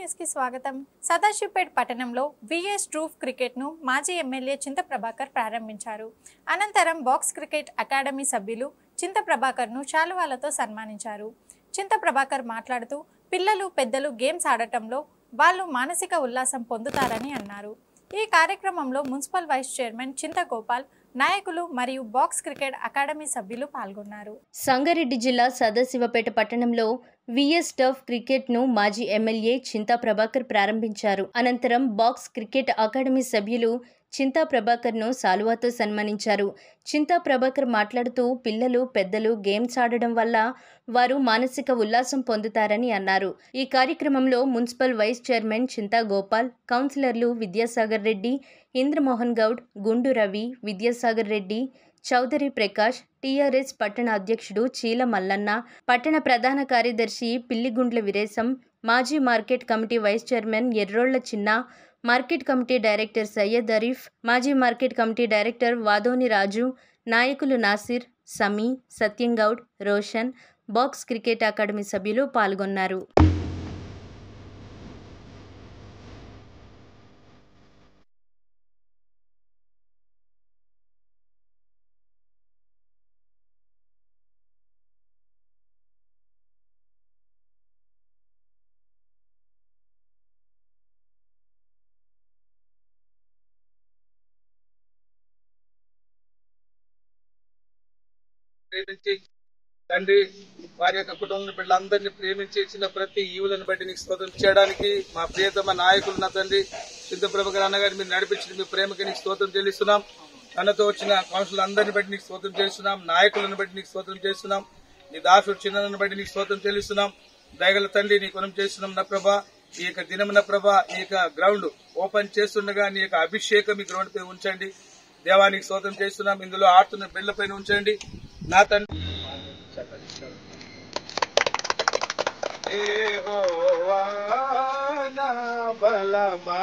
News కి స్వాగతం. సదాశివపేట్ పట్టణంలో విఎస్ ట్రూఫ్ క్రికెట్ ను మాజీ ఎమ్మెల్యే చింత ప్రభాకర్ ప్రారంభించారు. అనంతరం బాక్స్ క్రికెట్ అకాడమీ సభ్యులు చింత ప్రభాకర్ ను శాలువాలతో సన్మానించారు. చింత ప్రభాకర్ మాట్లాడుతూ పిల్లలు పెద్దలు గేమ్స్ ఆడటంలో వాళ్ళు మానసిక ఉల్లాసం పొందుతారని అన్నారు. ఈ కార్యక్రమంలో మున్సిపల్ వైస్ చైర్మన్ చింత గోపాల్, నాయకులు మరియు బాక్స్ క్రికెట్ అకాడమీ సభ్యులు పాల్గొన్నారు. సంగారెడ్డి జిల్లా సదాశివపేట పట్టణంలో విఎస్ టఫ్ క్రికెట్ను మాజీ ఎమ్మెల్యే చింతా ప్రభాకర్ ప్రారంభించారు. అనంతరం బాక్స్ క్రికెట్ అకాడమీ సభ్యులు చింతా ప్రభాకర్ను శాలువాతో సన్మానించారు. చింతా ప్రభాకర్ మాట్లాడుతూ పిల్లలు పెద్దలు గేమ్స్ ఆడడం వల్ల వారు మానసిక ఉల్లాసం పొందుతారని అన్నారు. ఈ కార్యక్రమంలో మున్సిపల్ వైస్ చైర్మన్ చింతా గోపాల్, కౌన్సిలర్లు విద్యాసాగర్ రెడ్డి, ఇంద్రమోహన్ గౌడ్, గుండు రవి, విద్యాసాగర్ రెడ్డి, చౌదరి ప్రకాష్, టీఆర్ఎస్ పట్టణ అధ్యక్షుడు చీల మల్లన్న, పట్టణ ప్రధాన కార్యదర్శి పిల్లిగుండ్ల వీరేశం, మాజీ market committee vice chairman Errolla Chinna, market committee director Syed Arif, మాజీ market committee director Vadoni Raju, నాయకులు Nasir, Sami, Satyam Goud, Roshan, box cricket academy సభ్యులు పాల్గొన్నారు. ప్రేమించి తండ్రి వారి యొక్క కుటుంబ బిడ్డలందరినీ ప్రేమించి ఇచ్చిన ప్రతి ఈవులను బట్టి నీకు స్తోత్రం చేయడానికి మా ప్రియతమ నాయకులు నా తండ్రి చింత ప్రభాకర్ అన్నగారి మీరు నడిపించిన మీ ప్రేమకి నీకు స్తోత్రం చెల్లిస్తున్నాం. అన్నతో వచ్చిన కౌన్సిల్ అందరిని బట్టి నీకు స్తోత్రం చేస్తున్నాం. నాయకులను బట్టి నీకు స్తోత్రం చేస్తున్నాం. నీ దాసుడు చిన్నలను బట్టి నీకు స్తోత్రం చెల్లిస్తున్నాం. దయగల తండ్రి నీ కొనం చేస్తున్నాం నా ప్రభా. ఈ యొక్క దినమున ప్రభా ఈ యొక్క గ్రౌండ్ ఓపెన్ చేస్తుండగా నీ యొక్క అభిషేకం ఈ గ్రౌండ్ పై ఉంచండి. దేవానికి స్తోత్రం చేస్తున్నాం. ఇందులో ఆడుతున్న బిళ్ల పైన ఉంచండి నా తండ్రి. యెహోవా నా బలమా